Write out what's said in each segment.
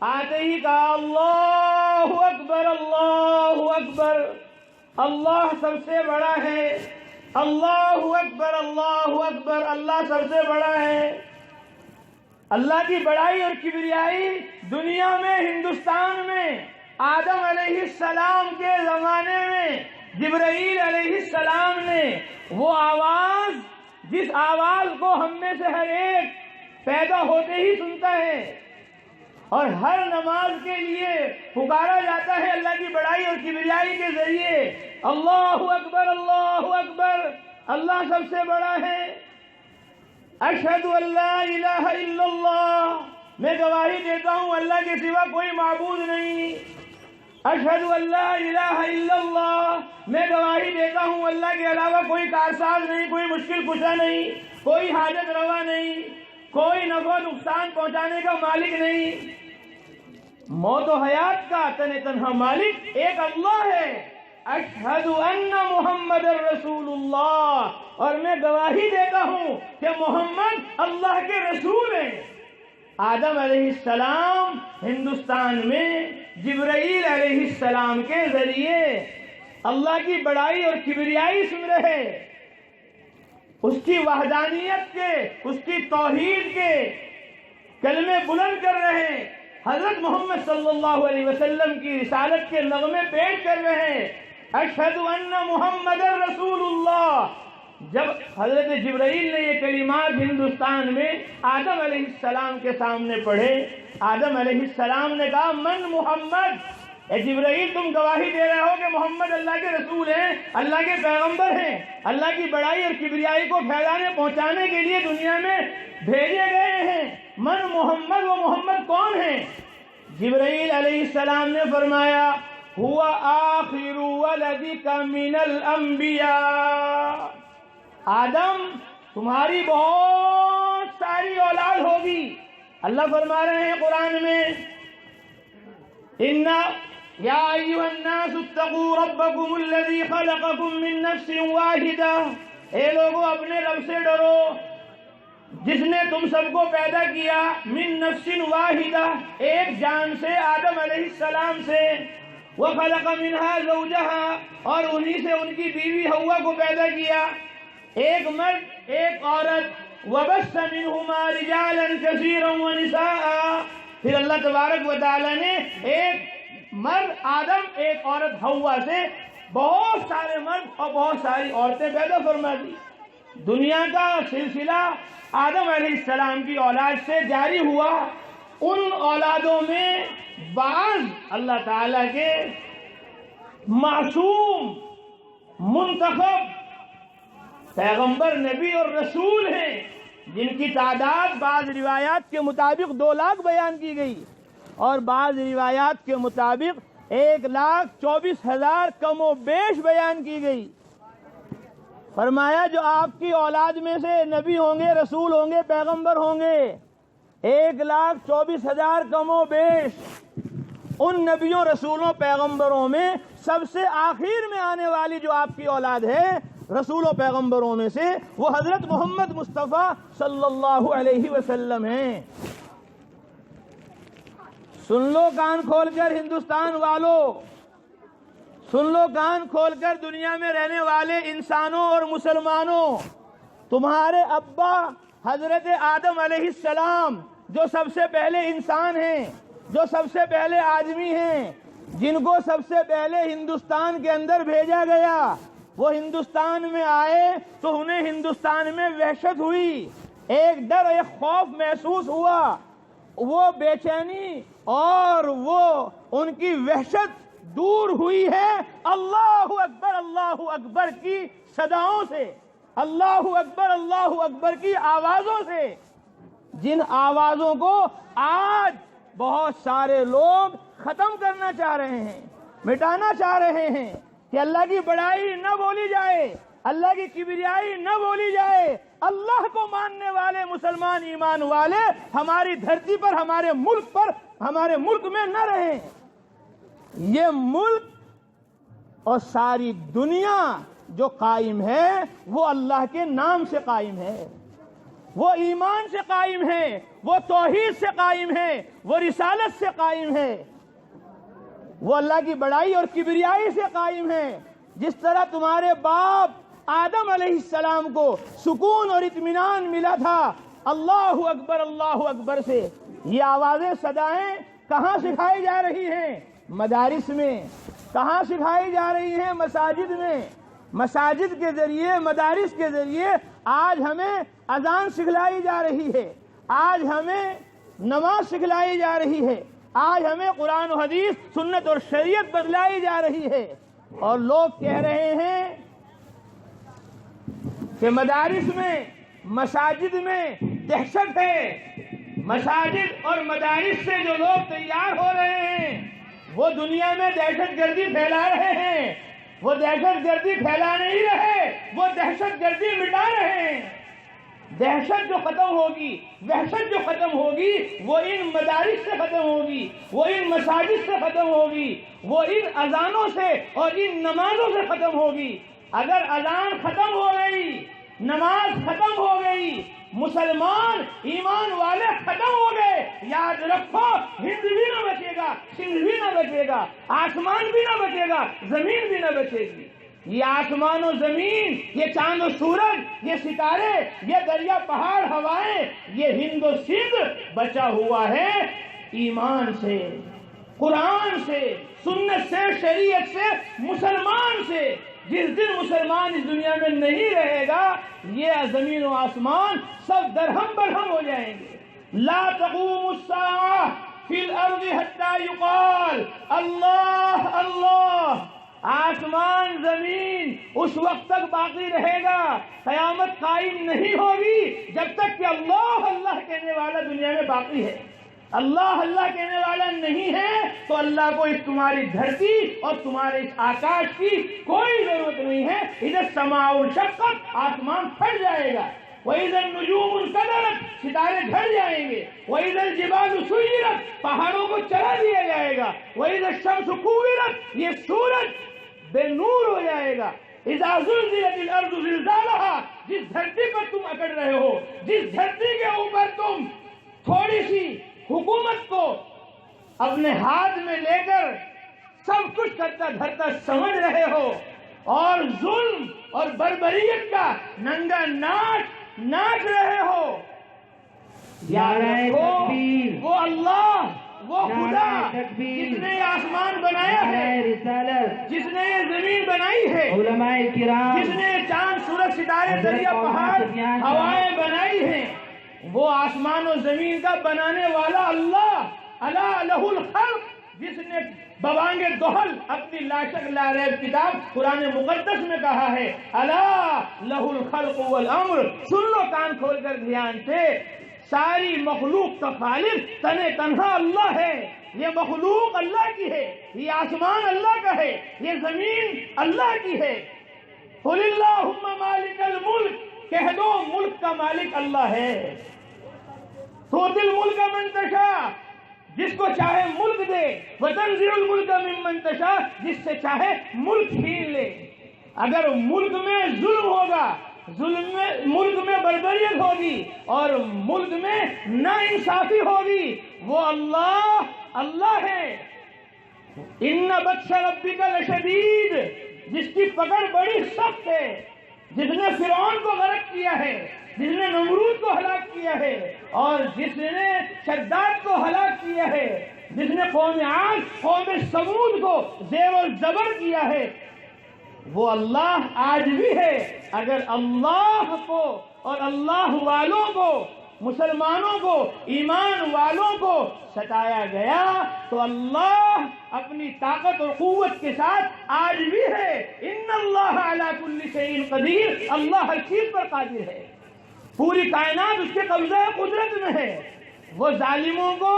آتے ہی کہا اللہ اکبر اللہ اکبر، اللہ سب سے بڑا ہے، اللہ اکبر اللہ اکبر، اللہ سب سے بڑا ہے۔ اللہ کی بڑائی اور کبریائی دنیا میں، ہندوستان میں آدم علیہ السلام کے زمانے میں جبرائیل علیہ السلام نے وہ آواز، جس آواز کو ہم میں سے ہر ایک پیدا ہوتے ہی سنتا ہے اور ہر نماز کے لیے پکارا جاتا ہے اللہ کی بڑائی اور کبریائی کے ذریعے، اللہ اکبر اللہ اکبر، اللہ سب سے بڑا ہے۔ اشہد ان لا الہ الا اللہ، میں گواہی دیتا ہوں اللہ کے سوا کوئی معبود نہیں۔ اشہد ان لا الہ الا اللہ، میں گواہی دیتا ہوں اللہ کے علاوہ کوئی کارساز نہیں، کوئی مشکل کشا نہیں، کوئی حاجت روا نہیں، کوئی نفع نقصان پہنچانے کا مالک نہیں، موت و حیات کا تنہا مالک ایک اللہ ہے۔ اشہد ان محمد رسول اللہ، اور میں گواہی دیتا ہوں کہ محمد اللہ کے رسول ہیں۔ آدم علیہ السلام ہندوستان میں جبرائیل علیہ السلام کے ذریعے اللہ کی بڑائی اور کبریائی سن رہے، اس کی وحدانیت کے، اس کی توحید کے کلمے بلند کر رہے ہیں، حضرت محمد صلی اللہ علیہ وسلم کی رسالت کے نغمے پیش کر رہے ہیں۔ اشہد ان محمد رسول اللہ۔ جب حضرت جبرائیل نے یہ کلمات ہندوستان میں آدم علیہ السلام کے سامنے پڑھے، آدم علیہ السلام نے کہا من محمد، اے جبرائیل تم گواہی دے رہے ہو کہ محمد اللہ کے رسول ہیں، اللہ کے پیغمبر ہیں، اللہ کی بڑائی اور کبریائی کو پھیلانے پہنچانے کے لیے دنیا میں بھیجے گئے ہیں، من محمد، وہ محمد کون ہیں؟ جبرائیل علیہ السلام نے فرمایا هو آخر ولدک من الانبیاء، آدم تمہاری بہت ساری اولاد ہوگی۔ اللہ فرما رہے ہیں قرآن میں یا ایھا الناس اتقوا ربکم الذی خلقکم من نفس واحدہ، اے لوگو اپنے رب سے ڈرو جس نے تم سب کو پیدا کیا، من نفس واحدہ، ایک جان سے، آدم علیہ السلام سے، وخلق منها زوجها، اور انہی سے ان کی بیوی حوا کو پیدا کیا، ایک مرد ایک عورت، وبث منهما رجالا كثيرا ونساء، پھر اللہ تبارک و تعالی نے ایک مرد آدم ایک عورت حوا سے بہت سارے مرد اور بہت ساری عورتیں پیدا فرما دی۔ دنیا کا سلسلہ آدم علیہ السلام کی اولاد سے جاری ہوا، ان اولادوں میں بعض اللہ تعالیٰ کے معصوم منتخب پیغمبر نبی اور رسول ہیں، جن کی تعداد بعض روایات کے مطابق 2 لاکھ بیان کی گئی اور بعض روایات کے مطابق 1,24,000 کم و بیش بیان کی گئی۔ فرمایا جو آپ کی اولاد میں سے نبی ہوں گے، رسول ہوں گے، پیغمبر ہوں گے، 1,24,000 کم و بیش، ان نبیوں، رسولوں، پیغمبروں میں سب سے آخر میں آنے والی جو آپ کی اولاد ہے رسولوں پیغمبروں میں سے، وہ حضرت محمد مصطفیٰ صلی اللہ علیہ وسلم ہیں۔ سن لو کان کھول کر ہندوستان والوں، سن لو کان کھول کر دنیا میں رہنے والے انسانوں اور مسلمانوں، تمہارے ابا حضرت آدم علیہ السلام جو سب سے پہلے انسان ہیں، جو سب سے پہلے آدمی ہیں، جن کو سب سے پہلے ہندوستان کے اندر بھیجا گیا، وہ ہندوستان میں آئے تو انہیں ہندوستان میں وحشت ہوئی، ایک ڈر، ایک خوف محسوس ہوا، وہ بے چینی اور وہ ان کی وحشت دور ہوئی ہے اللہ اکبر کی صداؤں سے، اللہ اکبر کی آوازوں سے، جن آوازوں کو آج بہت سارے لوگ ختم کرنا چاہ رہے ہیں، مٹانا چاہ رہے ہیں، کہ اللہ کی بڑائی نہ بولی جائے، اللہ کی کبریائی نہ بولی جائے، اللہ کو ماننے والے مسلمان ایمان والے ہماری دھرتی پر، ہمارے ملک پر، ہمارے ملک میں نہ رہیں۔ یہ ملک اور ساری دنیا جو قائم ہے وہ اللہ کے نام سے قائم ہے، وہ ایمان سے قائم ہے، وہ توحید سے قائم ہے، وہ رسالت سے قائم ہے، وہ اللہ کی بڑائی اور کبریائی سے قائم ہے۔ جس طرح تمہارے باپ آدم علیہ السلام کو سکون اور اطمینان ملا تھا اللہ اکبر سے، یہ آوازیں صدائیں کہاں سکھائی جا رہی ہیں؟ مدارس میں۔ کہاں سکھائی جا رہی ہیں؟ مساجد میں۔ مساجد کے ذریعے، مدارس کے ذریعے آج ہمیں اذان سکھلائی جا رہی ہے، آج ہمیں نماز سکھلائی جا رہی ہے، آج ہمیں قرآن و حدیث، سنت اور شریعت بتلائی جا رہی ہے، اور لوگ کہہ رہے ہیں کہ مدارس میں، مساجد میں دہشت ہے۔ مساجد اور مدارس سے جو لوگ تیار ہو رہے ہیں وہ دنیا میں دہشت گردی پھیلا رہے ہیں۔ وہ دہشت گردی پھیلا نہیں رہے، وہ دہشت گردی مٹا رہے ہیں۔ دہشت جو ختم ہوگی، وحشت جو ختم ہوگی، وہ ان مدارس سے ختم ہوگی، وہ ان مساجد سے ختم ہوگی، وہ ان اذانوں سے اور ان نمازوں سے ختم ہوگی۔ اگر اذان ختم ہو گئی، نماز ختم ہو گئی، مسلمان ایمان والے ختم ہو گئے، یاد رکھو ہند بھی نہ بچے گا، سندھ بھی نہ بچے گا، آسمان بھی نہ بچے گا، زمین بھی نہ بچے گی۔ یہ آسمان و زمین، یہ چاند و سورج، یہ ستارے، یہ دریا پہاڑ ہوائیں، یہ ہند و سندھ بچا ہوا ہے ایمان سے، قرآن سے، سنت سے، شریعت سے، مسلمان سے۔ جس دن مسلمان اس دنیا میں نہیں رہے گا، یہ زمین و آسمان سب درہم برہم ہو جائیں گے۔ لا تقوم الساعة فی الارض حتی یقال اللہ اللہ۔ آسمان زمین اس وقت تک باقی رہے گا، قیامت قائم نہیں ہوگی جب تک کہ اللہ اللہ کہنے والا دنیا میں باقی ہے۔ اللہ اللہ کہنے والا نہیں ہے تو اللہ کو اس تمہاری دھرتی اور تمہارے اس آکاش کی کوئی ضرورت نہیں ہے۔ ادھر سماء انشقت، آسمان پھٹ جائے گا، وَإِذَا النُّجُومُ انْكَدَرَتْ، ستارے جھڑ جائیں گے، وَإِذَا الْجِبَالُ سُيِّرَتْ، پہاڑوں کو چلا دیا جائے گا، وَإِذَا الشَّمْسُ كُوِّرَتْ، یہ سورج بے نور ہو جائے گا، اِذَا زُلْزِلَتِ الْأَرْضُ زِلْزَالَهَا، جس دھرتی پر تم اکڑ رہے ہو، جس دھرتی کے اوپر تم تھوڑی سی حکومت کو اپنے ہاتھ میں لے کر سب کچھ کرتا دھرتا سمجھ رہے ہو، اور ظلم اور بربریت کا ننگا ناچ رہے ہو، یاد رکھو وہ اللہ، وہ خدا جس نے یہ آسمان بنایا ہے، جس نے یہ زمین بنائی ہے، علماء کرام، جس نے چاند سورج ستارے دریا پہاڑ ہوائیں بنائی ہیں، وہ آسمان و زمین کا بنانے والا اللہ، الا لہ الخلق، جس نے بوانگ دہل اپنی لاشک لا ریب کتاب قرآن مقدس میں کہا ہے، الا لہ الخلق والامر، سن لو کان کھول کر دھیان سے، ساری مخلوق کا خالق تنے تنہا اللہ ہے۔ یہ مخلوق اللہ کی ہے، یہ آسمان اللہ کا ہے، یہ زمین اللہ کی ہے۔ قل اللہم مالک الملک، کہہ دو ملک کا مالک اللہ ہے۔ تؤتی الملک من تشاء، جس کو چاہے ملک دے، وتنزع الملک ممن تشاء، جس سے چاہے ملک چھین لے۔ اگر ملک میں ظلم ہوگا، ملک میں بربریت ہوگی اور ملک میں ناانصافی ہوگی، وہ اللہ ہے۔ ان بطش ربک لشدید، جس کی پکڑ بڑی سخت ہے، جس نے فرعون کو غرق کیا ہے، جس نے نمرود کو ہلاک کیا ہے، اور جس نے شداد کو ہلاک کیا ہے، جس نے قوم عاد، قوم ثمود کو زیر و زبر کیا ہے، وہ اللہ آج بھی ہے۔ اگر اللہ کو اور اللہ والوں کو، مسلمانوں کو، ایمان والوں کو ستایا گیا تو اللہ اپنی طاقت اور قوت کے ساتھ آج بھی ہے۔ ان اللہ علی کل شیء قدیر، اللہ ہر چیز پر قادر ہے، پوری کائنات اس کے قبضہ قدرت میں ہے۔ وہ ظالموں کو،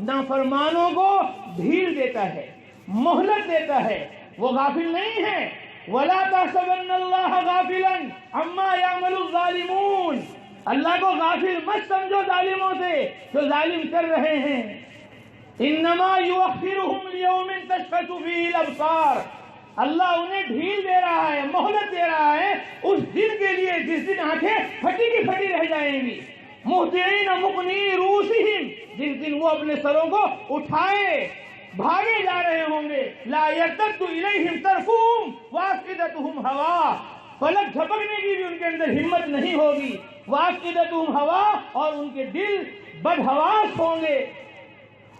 نافرمانوں کو ڈھیل دیتا ہے، مہلت دیتا ہے، وہ غافل نہیں ہے۔ وَلَا تَحْسَبَنَّ اللَّهَ غَافِلًا عَمَّا يَعْمَلُ الظَّالِمُونَ، اللہ کو غافل مت سمجھو ظالموں سے جو ظالم کر رہے ہیں۔ إِنَّمَا يُؤَخِّرُهُمْ لِيَوْمٍ تَشْخَصُ فِيهِ الْأَبْصَارُ، اللہ انہیں ڈھیل دے رہا ہے، مہلت دے رہا ہے اس دن کے لیے جس دن آنکھیں پھٹی کی پھٹی رہ جائیں گی۔ مُهْطِعِينَ مُقْنِعِي رُؤُوسِهِمْ جس دن وہ اپنے سروں کو اٹھائے بھاگے جا رہے ہوں گے. لا یرتد الیہم طرفہم وافئدتہم ہوا، پلک جھپکنے کی بھی ان کے اندر ہمت نہیں ہوگی. وافئدتہم ہوا، اور ان کے دل بدحواس ہوں گے.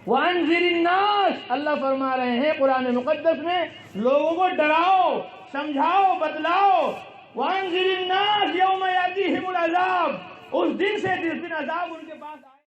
وانذر الناس، اللہ فرما رہے ہیں قرآن مقدس میں لوگوں کو ڈراؤ، سمجھاؤ، بتلاؤ. وانذر الناس یوم یاتیہم العذاب، اس دن سے جس دن عذاب ان کے پاس